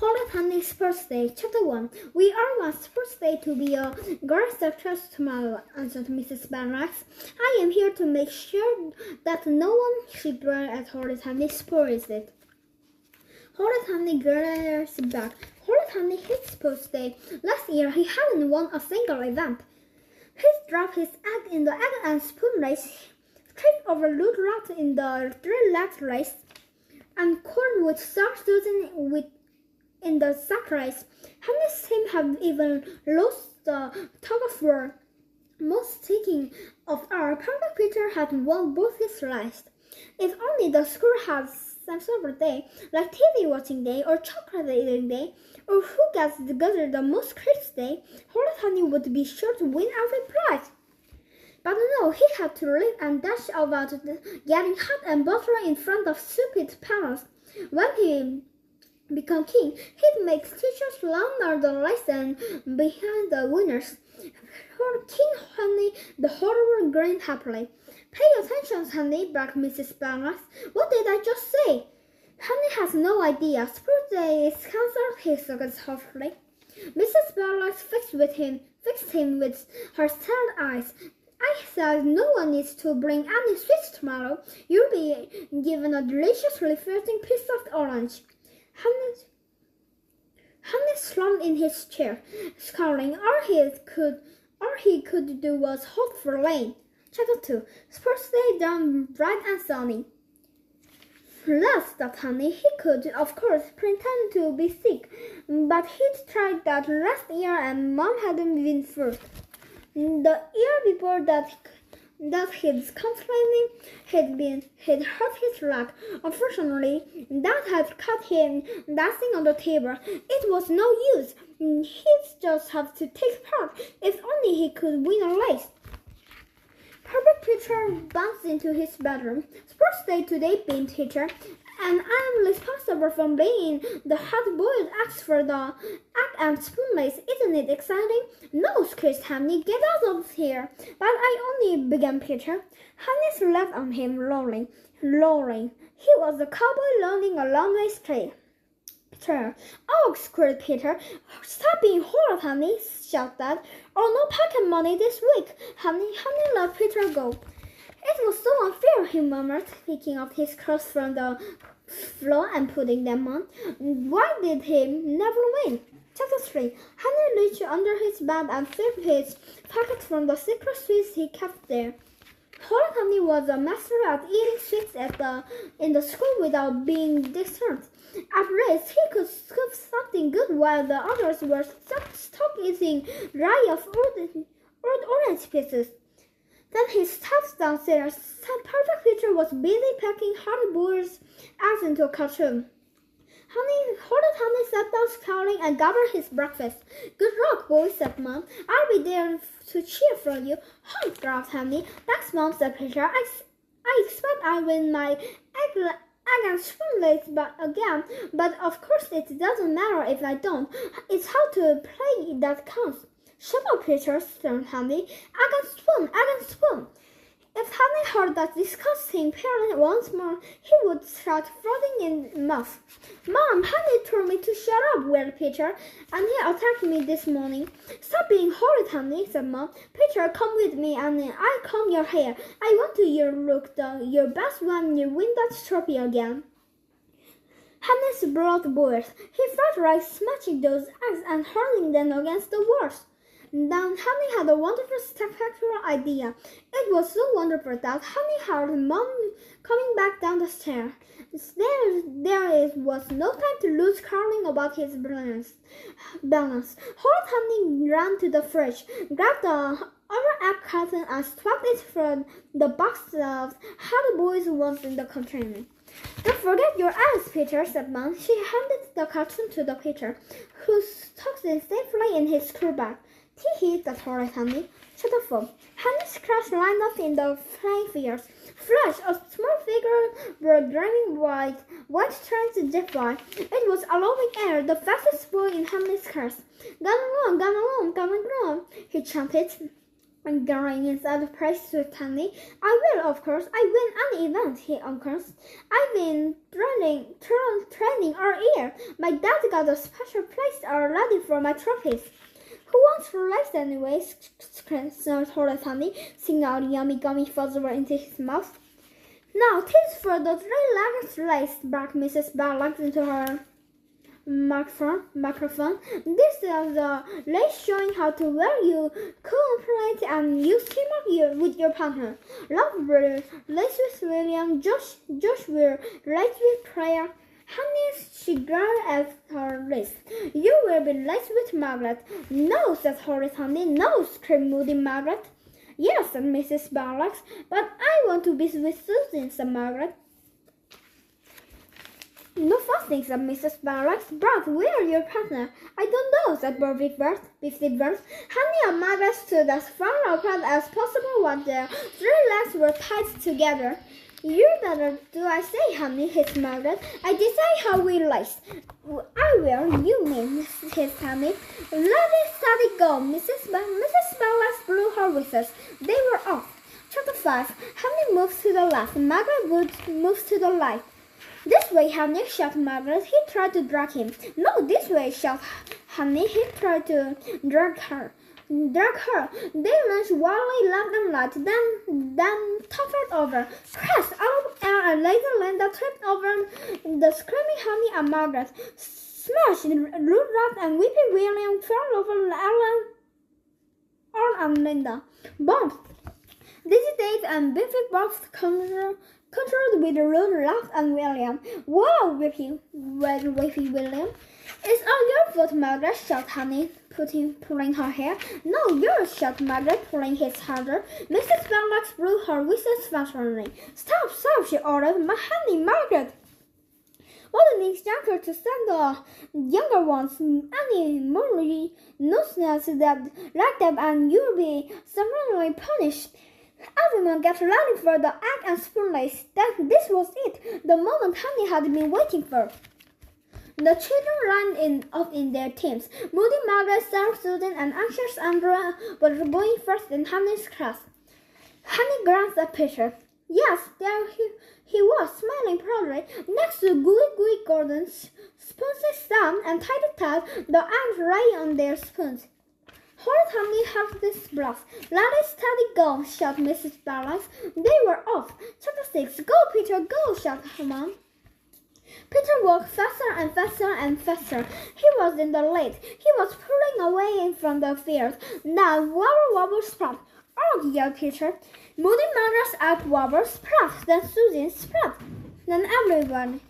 Holy Honey's birthday, Chapter 1. We all want birthday to be a great success tomorrow, answered Mrs. Benrax. I am here to make sure that no one shipwrecked at Holy Honey spoils it. Holy Honey glares back. Holy Honey his birthday. Last year he hadn't won a single event. He dropped his egg in the egg and spoon race, tripped over Luke Rat in the three-legged race, and corn with Sir Susan in the sack race. Honey's team had even lost the tug of war. Most taking of our Perfect Peter had won both his races. If only the school had some sort of day, like TV watching day or chocolate eating day, or who gets together the most crisp day, Holy Honey would be sure to win every prize. But no, he had to live and dash about getting hot and bothered in front of stupid parents. When he become king, he'd make teachers learn the lesson behind the winners. For King Honey, the whole world grinned happily. Pay attention, Honey, barked Mrs. Benrax. What did I just say? Honey has no idea. Sport day is cancelled, he said softly. Mrs. Benrax fixed him with her sad eyes. I said no one needs to bring any sweets tomorrow. You'll be given a deliciously refreshing piece of orange. Honey slumped in his chair, scowling. All he could do was hope for rain. Chapter 2. Sports day done bright and sunny. Last that Honey, he could, of course, pretend to be sick, but he'd tried that last year and Mom hadn't been first. The year before that he'd complaining he'd hurt his leg. Unfortunately, Dad had cut him dancing on the table. It was no use. He'd just have to take part. If only he could win a race. Perfect Peter bounced into his bedroom. Sports day today, beamed Teacher, and I'm responsible for being the hard-boiled eggs for the egg and spoon race. Isn't it exciting? No, screeched Honey, get out of here. But I only began, Peter. Honey slapped on him, lowering. He was a cowboy learning a long-way straight. Oh, squealed Peter. Stop being horrid, Honey, shouted Dad. Or no pocket money this week. Honey let Peter go. It was so unfair, he murmured, picking up his clothes from the floor and putting them on. Why did he never win? Chapter 3. Honey reached under his bed and filled his pockets from the secret sweets he kept there. Holy Honey was a master at eating sweets in the school without being discerned. At race, he could scoop something good while the others were stuck eating dry of old orange pieces. Then he stepped downstairs. Perfect Peter was busy packing hard-boiled eggs into a cartoon. Holy Honey sat down scowling and gathered his breakfast. Good luck, boy, said Mom. I'll be there to cheer for you. Humph, growled Honey. Thanks, Mom, said Peter. I expect I win my egg and spoon race again, but of course it doesn't matter if I don't. It's how to play that counts. Shut up, Peter, stormed Honey. Egg and spoon. If Honey heard that disgusting parent once more, he would start frothing in mouth. Mom, Honey told me to shut up, wailed Peter, and he attacked me this morning. Stop being horrid, Honey, said Mom. Peter, come with me and I'll comb your hair. I want to look your best when you win that trophy again. Honey's blood boiled. He felt like smashing those eggs and hurling them against the walls. Then Honey had a wonderful, spectacular idea. It was so wonderful that Honey heard Mom coming back down the stairs. There was no time to lose caring about his balance. Holy Honey ran to the fridge, grabbed the other egg carton and swapped it from the box of hard-boiled ones in the container. Don't forget your eggs, Peter, said Mom. She handed the carton to the Peter, who tucked it safely in his school bag. Tee-hee, said Holy Honey. Chapter 4. Honey's class lined up in the playing fields. Flash, a small figure were driving white trains to zip by. It was Allowing Air, the fastest boy in Honey's class. Gone along, he chanted. And going inside the place with Honey. I will, of course. I win any event, he announces. I've been training all year. My dad got a special place already for my trophies. Who wants to race anyway? Snort Honey, singing out yummy gummy fuzzer into his mouth. Now, tis for the three-legged race, barked Mrs. Barlock into her microphone. This is the race showing how to wear you cooperate and use teamwork with your partner. Love will race with William. Josh will race with Claire. Honey, she glared at her wrist. You will be race with Margaret. No, said Horace Honey. No, screamed moody Margaret. Yes, said Mrs. Barlock, but I want to be with Susan, said Margaret. No fussing, said Mrs. Barlock. Bart, where is your partner? I don't know, said Biffy Bert. Honey and Margaret stood as far apart as possible while their three legs were tied together. You better do I say, Honey, hissed Margaret. I decide how we race. I will, you mean, hissed Honey. Let it steady go, Mrs. Barlock blew her whistles. They were off. Chapter 5. Honey moves to the left. Margaret Wood moves to the right. This way, Honey, shouted Margaret. He tried to drag him. No, this way, shouted Honey. He tried to drag her. They lunged wildly left and right, then toppled over. Crashed out of air and later Linda tripped over the screaming Honey and Margaret. Smashed, Rudolph and Weepy William fell over Ellen and Linda. Bombs. Dizzy Dave and Biffy both controlled with Rudolph and William. Wow, Weepy William. It's all your fault, Margaret, shouted Honey, pulling her hair. No, yours, shouted Margaret, pulling his harder. Mrs. Barlock blew her whistles furiously. Stop, she ordered. My Honey, Margaret! What an instructor to send the younger ones any more nonsense like that, and you'll be severely punished. Everyone got ready for the egg and spoon race. This was it, the moment Honey had been waiting for. The children ran in their teams. Moody Margaret, Sarah Susan, and anxious Andrea were going first in Honey's class. Honey glanced at Peter. Yes, there he was, smiling proudly, next to Gooey Gordon. Spoons down and Tidy Tad, the eggs lay on their spoons. Horace Honey helped this bluff. Let it steady go, shouted Mrs. Barlock. They were off. Chapter 6. Go, Peter, go, shouted her mom. Peter walked faster and faster and faster. He was in the lead. He was pulling away from the field. Now, wobble, sprat. Oh, yelled Peter. Moody Margaret's egg wobble, sprat. Then Susan, sprat. Then everybody,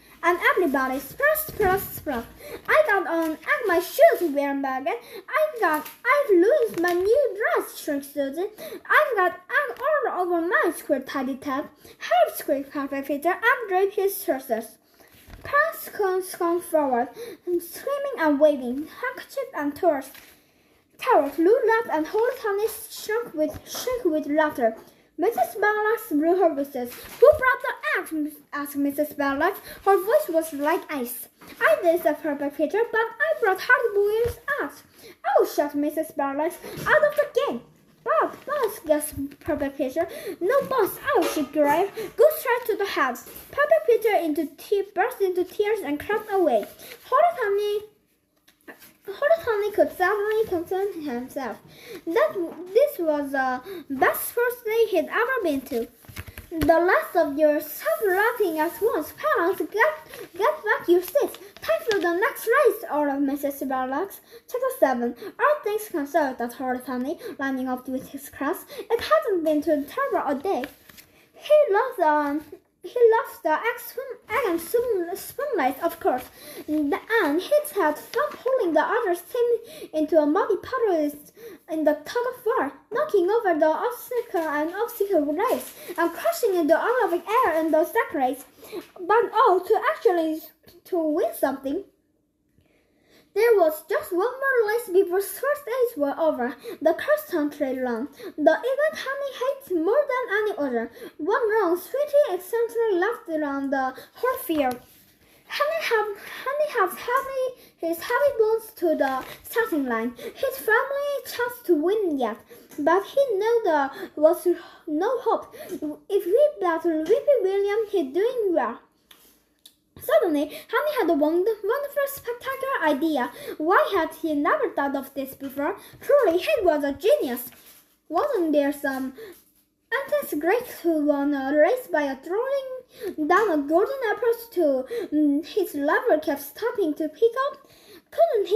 sprat. I got on egg my shoes, wearing Margaret. I've lost my new dress, shrieked Susan. I've got egg all over mine, squeaked Tidy Tad. Help, squeaked Papa Peter, and draped his trousers. Parents swung forward, screaming and waving, handkerchief and towels. Lou laughed and Horace Honey shook with laughter. Mrs. Barlock blew her whistles. Who brought the eggs? Asked Mrs. Barlock. Her voice was like ice. I did, said Papa Peter, but I brought hard-boiled eggs. Oh, shouted Mrs. Barlock. Out of the game. Boss, gasped Papa Peter. No, boss, she cried. Go straight to the house. Papa Peter burst into tears and crept away. Horace Honey could suddenly contain himself. This was the best first day he'd ever been to. The last of you stop laughing at once. Parents, get back your seats. Time for the next race, ordered Mrs. Barlock. Chapter 7. All things considered, thought Horace Honey, lining up with his class. It hadn't been too terrible a day. He loves the egg and spoon race, of course, and he'd had fun pulling the other team into a muddy puddle in the tug of war, knocking over the obstacle race, and crashing into all of the air in the sack race. But to win something. There was just one more race before first days were over, the cross-country run. The event Honey hated more than any other. One round, Sweetie accidentally left around the whole field. Honey had his heavy bones to the starting line. His family chance to win yet. But he knew there was no hope. If he battled Whippy William, he's doing well. Suddenly, Honey had a wonderful, spectacular idea. Why had he never thought of this before? Truly, he was a genius. Wasn't there some antics great who won a race by throwing down a golden apple to his lover kept stopping to pick up? Couldn't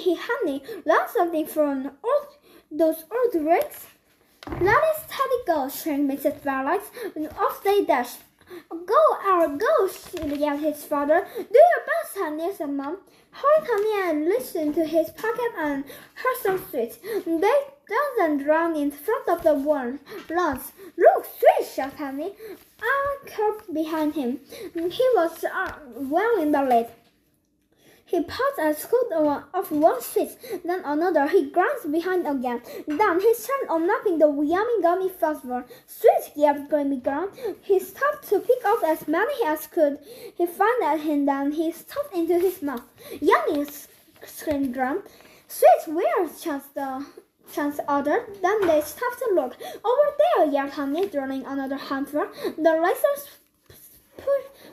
he, Honey, learn something from those old tricks? Let us steady go, shrieked Mrs. Fairlight. Off they dashed. Go, yelled his father. Do your best, Honey, said Mom. Hurried Honey and listened to his pocket and heard some sweets. They danced and ran in front of the lawns. Look, sweet, shouted Honey. Al crept behind him. He was well in the lead. He paused and scooped off one sweet, then another. He glanced behind again. Then he started unwrapping the yummy gummy festival. Sweet, yelled Grammy Ground. He stopped to pick up as many as could he find at him. Then he stuffed into his mouth. Yummy, screamed Drum. Sweet, where? Chance ordered. Then they stopped to look. Over there, yelled Honey, drawing another handful. The racers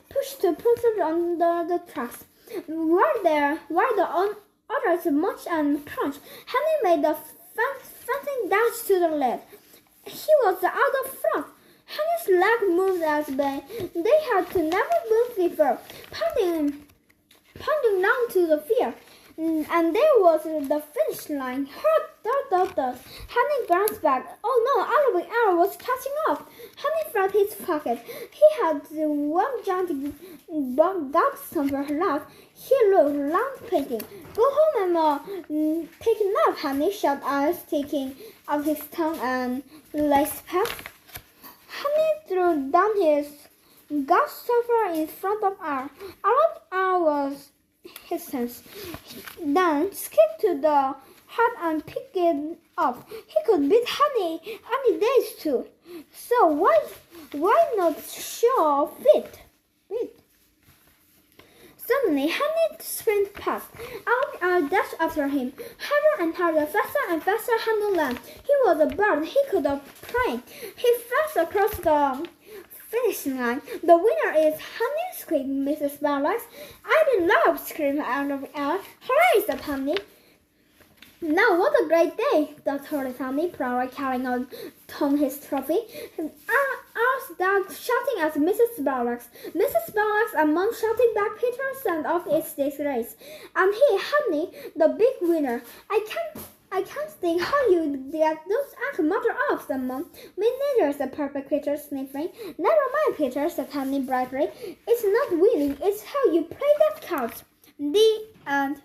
pushed to put it under the tracks. While the others munched and crunched, Honey made a fainting dash to the left. He was out of front. Honey's leg moved as they had never moved before, pounding down to the field. And there was the finish line. Hurt. Honey glanced back. Oh no, Oliver Arrow was catching up. Honey felt his pocket. He had one giant dog stumper left. He looked round, panting. Go home and take a nap, Honey, shouted Alice, taking out his tongue and lace pads. Honey threw down his dog stumper in front of Al. Oliver Arrow was hesitant. Then skipped to the hat and picked it up. He could beat Honey any days too. So why not show off it? Suddenly, Honey sprinted past. Al dashed after him, harder and harder, faster and faster. Honey ran. He was a bird. He could have flown. He flashed across the finishing line. The winner is Honey, screamed Mrs. Barlax. I did love, screamed Al. Hooray, said Honey. Now what a great day, thought Honey, proudly carrying on his trophy. Al started shouting at Mrs. Barlax. Mrs. Barlax and Mom shouted back. Peter sent off its day's race. And he, Honey, the big winner. I can't think how you get those ankle mother off, said Mom. Me neither, said Perfect Peter, sniffing. Never mind, Peter, said Honey brightly. It's not winning, it's how you play that counts. The end.